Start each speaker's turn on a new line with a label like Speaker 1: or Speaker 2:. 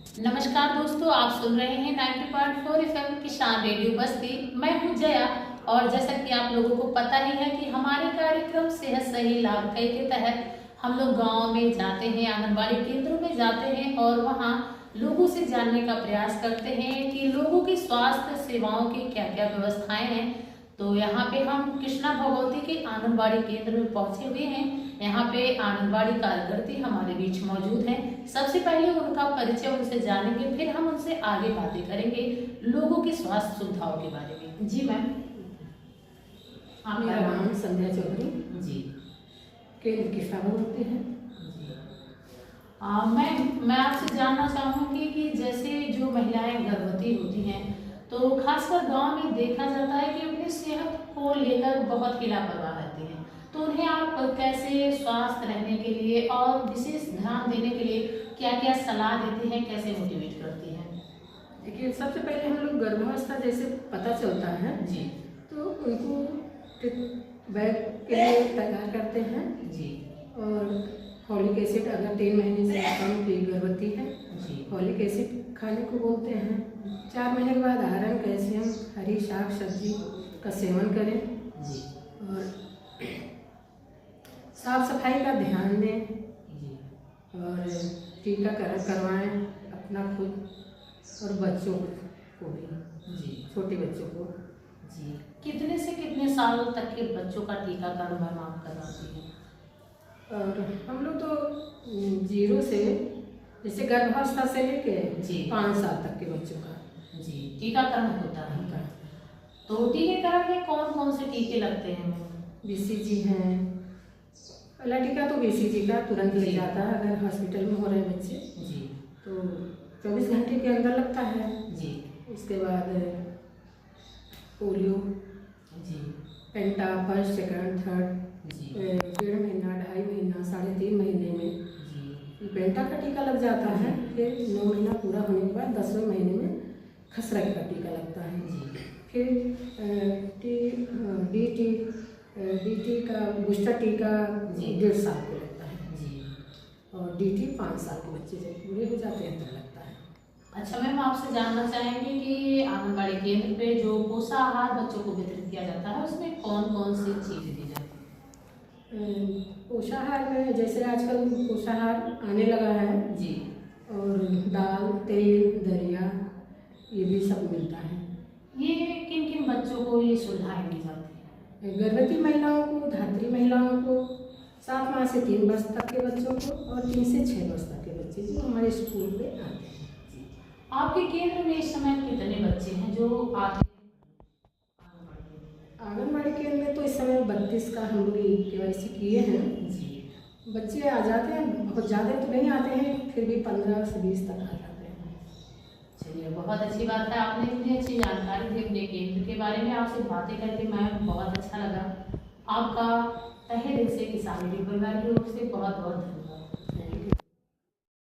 Speaker 1: नमस्कार दोस्तों, आप सुन रहे हैं 90.4 एफएम किसान रेडियो बस्ती। मैं हूं जया और जैसा कि आप लोगों को पता ही है कि हमारे कार्यक्रम सेहत सही लाभ कई के तहत हम लोग गांव में जाते हैं, आंगनबाड़ी केंद्रों में जाते हैं और वहां लोगों से जानने का प्रयास करते हैं कि लोगों की स्वास्थ्य सेवाओं की क्या क्या व्यवस्थाएं हैं। तो यहाँ पे हम कृष्णा भगवती के आंगनबाड़ी केंद्र में पहुंचे हुए हैं। यहाँ पे आंगनबाड़ी कार्यकर्ती हमारे बीच मौजूद हैं। सबसे पहले उनका परिचय उनसे जानेंगे, फिर हम उनसे आगे बातें करेंगे लोगों की स्वास्थ्य सुविधाओं के बारे में। जी मैम,
Speaker 2: मेरा नाम संध्या चौधरी
Speaker 1: जी,
Speaker 2: केंद्र कृष्णा भगवती है।
Speaker 1: मैं आपसे जानना चाहूँगी कि जैसे जो महिलाएं गर्भवती होती हैं तो खासकर गांव में देखा जाता है कि अपनी सेहत को लेकर बहुत ही लापरवाह रहती हैं। तो उन्हें आप कैसे स्वस्थ रहने के लिए और विशेष ध्यान देने के लिए क्या क्या सलाह देती हैं, कैसे मोटिवेट करती हैं?
Speaker 2: देखिए, सबसे पहले हम लोग गर्भावस्था जैसे पता चलता है
Speaker 1: जी,
Speaker 2: तो उनको बैग के लिए तैयार करते हैं
Speaker 1: जी,
Speaker 2: और फॉलिक एसिड, अगर 3 महीने से कम की गर्भवती है
Speaker 1: जी,
Speaker 2: फॉलिक एसिड खाने को बोलते हैं। 4 महीने के बाद आयरन, कैल्शियम, हरी शाक सब्जी का सेवन करें
Speaker 1: जी,
Speaker 2: और साफ सफाई का ध्यान दें
Speaker 1: जी,
Speaker 2: और टीकाकरण करवाएं अपना खुद और बच्चों को भी,
Speaker 1: जी,
Speaker 2: छोटे बच्चों को।
Speaker 1: जी। कितने से कितने साल तक के बच्चों का टीकाकरण मैम आप करवाती हैं?
Speaker 2: और हम लोग तो 0 से, जैसे गर्भावस्था से लेके
Speaker 1: जी
Speaker 2: 5 साल तक के बच्चों का
Speaker 1: जी टीकाकरण होता है। तो टीकाकरण में कौन कौन से टीके लगते हैं मैम?
Speaker 2: BCG है। पहला टीका तो BCG का तुरंत ले
Speaker 1: जी।
Speaker 2: जाता है, अगर हॉस्पिटल में हो रहे बच्चे
Speaker 1: जी,
Speaker 2: तो 24 घंटे के अंदर लगता है।
Speaker 1: जी,
Speaker 2: उसके बाद पोलियो,
Speaker 1: जी,
Speaker 2: पेंटा फर्स्ट सेकंड थर्ड,
Speaker 1: जी,
Speaker 2: 1.5 महीना, 2.5 महीना, 3.5 महीने में
Speaker 1: जी,
Speaker 2: पेंटा का टीका लग जाता है। फिर 9 महीना पूरा होने के बाद 10वें महीने में खसरा का टीका लगता है।
Speaker 1: जी,
Speaker 2: फिर DT का बूस्टर टीका
Speaker 1: जी।
Speaker 2: 1.5 साल को लगता है
Speaker 1: जी।
Speaker 2: और DT 5 साल के बच्चे जब पूरे हो जाते हैं तब लगता है।
Speaker 1: अच्छा मैम, आपसे जानना चाहेंगे कि आंगनबाड़ी केंद्र पे जो पोषाहार बच्चों को वितरित किया जाता है उसमें कौन कौन सी चीज़ें दी जाती है?
Speaker 2: पोषाहार में जैसे आजकल पोषाहार आने लगा है
Speaker 1: जी,
Speaker 2: और दाल, तेल, दलिया ये भी सब मिलता है।
Speaker 1: ये किन किन बच्चों को ये सुविधाएं दी जाती है?
Speaker 2: गर्भवती महिलाओं को, धात्री महिलाओं को, 7 माह से 3 वर्ष तक के बच्चों को और 3 से 6 वर्ष तक के बच्चे जो हमारे स्कूल में आते हैं।
Speaker 1: आपके केंद्र में इस समय कितने बच्चे हैं जो आते हैं
Speaker 2: आंगनबाड़ी केंद्र में? तो इस समय 32 का हम लोग KYC किए हैं।
Speaker 1: जी,
Speaker 2: बच्चे आ जाते हैं, बहुत ज़्यादा तो नहीं आते हैं, फिर भी 15 से 20 तक आ जाते हैं।
Speaker 1: चलिए, बहुत अच्छी बात है। आपने इतनी अच्छी जानकारी दी अपने केंद्र के बारे में। आपसे बातें करके मैम बहुत अच्छा लगा। आपका तहे दिल से किसान रेडियो परिवार की ओर से बहुत बहुत धन्यवाद।